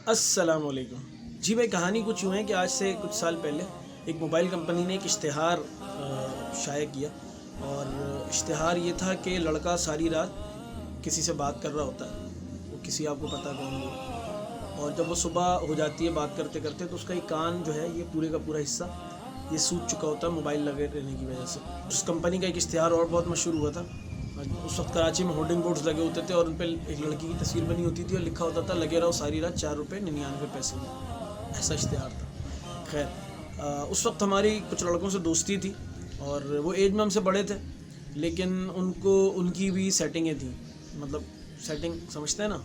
السلام علیکم جی بھائی، کہانی کچھ یوں ہے کہ آج سے کچھ سال پہلے ایک موبائل کمپنی نے ایک اشتہار شائع کیا، اور اشتہار یہ تھا کہ لڑکا ساری رات کسی سے بات کر رہا ہوتا ہے، وہ کسی آپ کو پتہ کون ہو، اور جب وہ صبح ہو جاتی ہے بات کرتے کرتے تو اس کا ایک کان جو ہے یہ پورے کا پورا حصہ یہ سوج چکا ہوتا ہے موبائل لگے رہنے کی وجہ سے۔ اس کمپنی کا ایک اشتہار اور بہت مشہور ہوا تھا۔ اس وقت کراچی میں ہورڈنگ بورڈز لگے ہوتے تھے اور ان پہ ایک لڑکی کی تصویر بنی ہوتی تھی اور لکھا ہوتا تھا لگے رہو ساری رات ₹4.99 میں، ایسا اشتہار تھا۔ خیر، اس وقت ہماری کچھ لڑکوں سے دوستی تھی اور وہ ایج میں ہم سے بڑے تھے، لیکن ان کی بھی سیٹنگیں تھیں، مطلب سیٹنگ سمجھتے ہیں نا،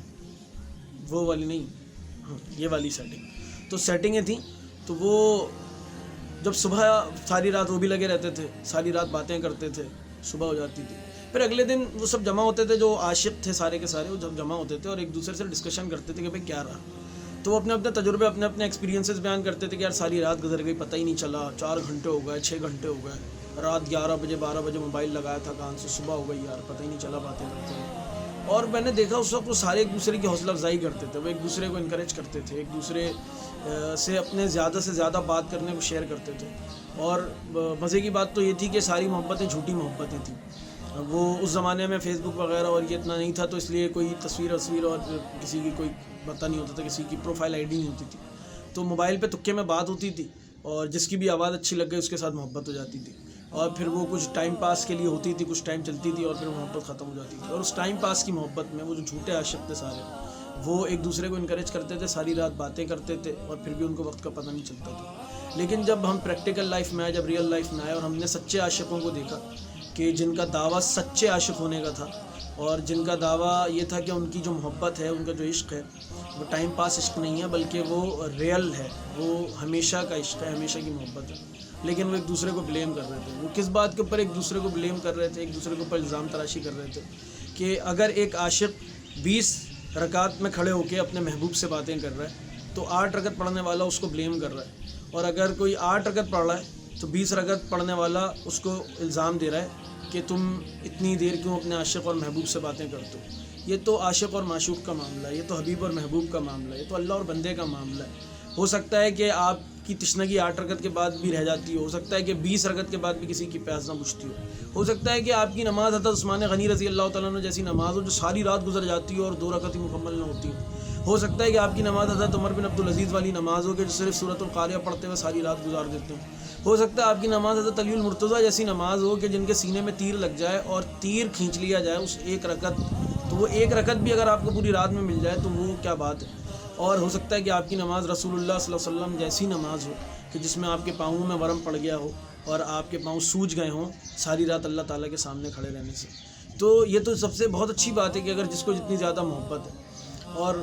وہ والی نہیں، ہاں یہ والی سیٹنگ، تو سیٹنگیں تھیں۔ تو وہ جب صبح ساری رات وہ بھی لگے رہتے تھے، ساری رات باتیں کرتے تھے، صبح ہو جاتی تھی، پھر اگلے دن وہ سب جمع ہوتے تھے، جو عاشق تھے سارے کے سارے، وہ جب جمع ہوتے تھے اور ایک دوسرے سے ڈسکشن کرتے تھے کہ بھئی کیا رہا، تو وہ اپنے اپنے تجربے، اپنے اپنے ایکسپیرینسز بیان کرتے تھے کہ یار ساری رات گزر گئی، پتہ ہی نہیں چلا، 4 گھنٹے ہو گئے، 6 گھنٹے ہو گئے، رات 11 بجے 12 بجے موبائل لگایا تھا کان سے، صبح ہو گئی یار، پتہ ہی نہیں چلا باتیں کرتے ہیں۔ اور میں نے دیکھا اس وقت وہ سارے ایک دوسرے کی حوصلہ افزائی کرتے تھے، وہ ایک دوسرے کو انکریج کرتے تھے، ایک دوسرے سے اپنے زیادہ سے زیادہ بات کرنے کو شیئر کرتے تھے۔ اور مزے کی بات تو یہ تھی کہ ساری محبتیں جھوٹی محبتیں تھیں۔ وہ اس زمانے میں فیس بک وغیرہ اور یہ اتنا نہیں تھا، تو اس لیے کوئی تصویر اور کسی کی کوئی پتہ نہیں ہوتا تھا، کسی کی پروفائل آئی ڈی نہیں ہوتی تھی، تو موبائل پہ تکے میں بات ہوتی تھی اور جس کی بھی آواز اچھی لگ گئی اس کے ساتھ محبت ہو جاتی تھی، اور پھر وہ کچھ ٹائم پاس کے لیے ہوتی تھی، کچھ ٹائم چلتی تھی اور پھر محبت ختم ہو جاتی تھی۔ اور اس ٹائم پاس کی محبت میں وہ جو جھوٹے عاشق تھے سارے، وہ ایک دوسرے کو انکریج کرتے تھے، ساری رات باتیں کرتے تھے اور پھر بھی ان کو وقت کا پتہ نہیں چلتا تھا۔ لیکن جب ہم پریکٹیکل لائف میں آئے، جب ریئل لائف میں آئے اور ہم نے سچے عاشقوں کو دیکھا کہ جن کا دعویٰ سچے عاشق ہونے کا تھا، اور جن کا دعویٰ یہ تھا کہ ان کی جو محبت ہے، ان کا جو عشق ہے، وہ ٹائم پاس عشق نہیں ہے بلکہ وہ ریئل ہے، وہ ہمیشہ کا عشق ہے، ہمیشہ کی محبت ہے، لیکن وہ ایک دوسرے کو بلیم کر رہے تھے۔ وہ کس بات کے اوپر ایک دوسرے کو بلیم کر رہے تھے، ایک دوسرے کے اوپر الزام تراشی کر رہے تھے کہ اگر ایک عاشق 20 رکعت میں کھڑے ہو کے اپنے محبوب سے باتیں کر رہا ہے تو 8 رکعت پڑھنے والا اس کو بلیم کر رہا ہے، اور اگر کوئی 8 رکعت پڑھ رہا ہے تو 20 رکعت پڑھنے والا اس کو الزام دے رہا ہے کہ تم اتنی دیر کیوں اپنے عاشق اور محبوب سے باتیں کرتے ہو۔ یہ تو عاشق اور معشوق کا معاملہ ہے، یہ تو حبیب اور محبوب کا معاملہ ہے، یہ تو اللہ اور بندے کا معاملہ ہے۔ ہو سکتا ہے کہ آپ کی تشنگی 8 رکعت کے بعد بھی رہ جاتی ہو سکتا ہے کہ 20 رکعت کے بعد بھی کسی کی پیاس نہ بجھتی ہو سکتا ہے کہ آپ کی نماز حضرت عثمان غنی رضی اللہ تعالیٰ عنہ جیسی نماز ہو جو ساری رات گزر جاتی ہو اور 2 رکعت ہی مکمل نہ ہوتی ہو سکتا ہے کہ آپ کی نماز حضرت عمر بن عبدالعزیز والی نماز ہو کہ جو صرف سورۃ القاریہ پڑھتے ہوئے ساری رات گزار دیتے ہو سکتا ہے آپ کی نماز حضرت علی المرتضیٰ جیسی نماز ہو کہ جن کے سینے میں تیر لگ جائے اور تیر کھینچ لیا جائے اس 1 رکعت، تو وہ 1 رکعت بھی اگر آپ کو پوری رات میں مل جائے تو وہ کیا بات ہے۔ اور ہو سکتا ہے کہ آپ کی نماز رسول اللہ صلی اللہ علیہ وسلم جیسی نماز ہو کہ جس میں آپ کے پاؤں میں ورم پڑ گیا ہو اور آپ کے پاؤں سوج گئے ہوں ساری رات اللہ تعالیٰ کے سامنے کھڑے رہنے سے۔ تو یہ تو سب سے بہت اچھی بات ہے کہ اگر جس کو جتنی زیادہ محبت ہے۔ اور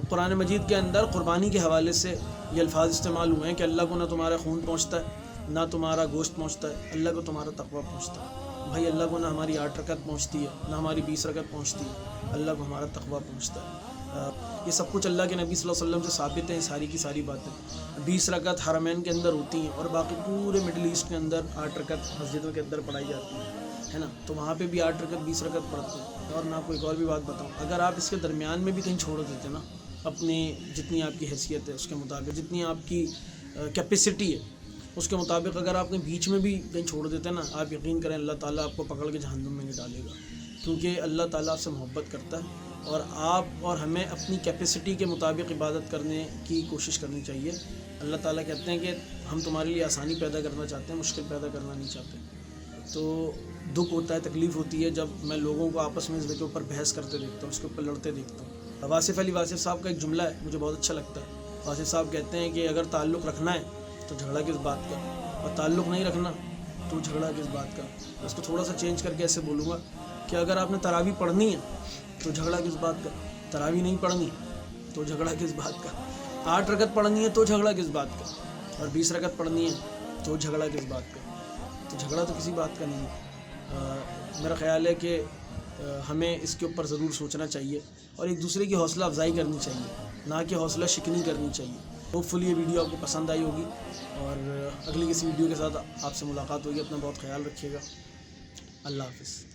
قرآن مجید کے اندر قربانی کے حوالے سے یہ الفاظ استعمال ہوئے ہیں کہ اللہ کو نہ تمہارا خون پہنچتا ہے، نہ تمہارا گوشت پہنچتا ہے، اللہ کو تمہارا تقویٰ پہنچتا ہے۔ بھائی اللہ کو نہ ہماری 8 رکعت پہنچتی ہے، نہ ہماری 20 رکعت پہنچتی ہے، اللہ کو ہمارا تقویٰ پہنچتا ہے۔ یہ سب کچھ اللہ کے نبی صلی اللہ علیہ وسلم سے ثابت ہے، ساری کی ساری باتیں۔ 20 رکعت حرمین کے اندر ہوتی ہیں اور باقی پورے مڈل ایسٹ کے اندر 8 رکعت مسجدوں کے اندر پڑھائی جاتی ہے نا، تو وہاں پہ بھی 8 رکعت 20 رکعت پڑھتے ہیں۔ اور میں آپ کو ایک اور بھی بات بتاؤں، اگر آپ اس کے درمیان میں بھی کہیں چھوڑ دیتے نا، اپنی جتنی آپ کی حیثیت ہے اس کے مطابق، جتنی آپ کی کیپیسٹی ہے اس کے مطابق اگر آپ نے بیچ میں بھی کہیں چھوڑ دیتے نا، آپ یقین کریں اللہ تعالیٰ آپ کو پکڑ کے جہنم میں نہیں ڈالے گا، کیونکہ اللہ تعالیٰ آپ سے محبت کرتا ہے۔ اور آپ اور ہمیں اپنی کیپیسٹی کے مطابق عبادت کرنے کی کوشش کرنی چاہیے۔ اللہ تعالیٰ کہتے ہیں کہ ہم تمہارے لیے آسانی پیدا کرنا چاہتے ہیں، مشکل پیدا کرنا نہیں چاہتے۔ تو دکھ ہوتا ہے، تکلیف ہوتی ہے جب میں لوگوں کو آپس میں اس کے اوپر بحث کرتے دیکھتا ہوں، اس کے اوپر لڑتے دیکھتا ہوں۔ واصف علی واصف صاحب کا ایک جملہ ہے مجھے بہت اچھا لگتا ہے۔ واصف صاحب کہتے ہیں کہ اگر تعلق رکھنا ہے تو جھگڑا کس بات کا، اور تعلق نہیں رکھنا تو جھگڑا کس بات کا۔ میں اس کو تھوڑا سا چینج کر کے ایسے بولوں گا کہ اگر آپ نے تراویح پڑھنی ہے تو جھگڑا کس بات کا، تراویح نہیں پڑھنی تو جھگڑا کس بات کا، 8 رکعت پڑھنی ہے تو جھگڑا کس بات کا، اور 20 رکعت پڑھنی ہے تو جھگڑا کس بات کا۔ تو جھگڑا تو کسی بات کا نہیں ہے۔ میرا خیال ہے کہ ہمیں اس کے اوپر ضرور سوچنا چاہیے اور ایک دوسرے کی حوصلہ افزائی کرنی چاہیے، نہ کہ حوصلہ شکنی کرنی چاہیے۔ ہوپ فلی یہ ویڈیو آپ کو پسند آئی ہوگی اور اگلی کسی ویڈیو کے ساتھ آپ سے ملاقات ہوگی۔ اپنا بہت خیال رکھیے گا۔ اللہ حافظ۔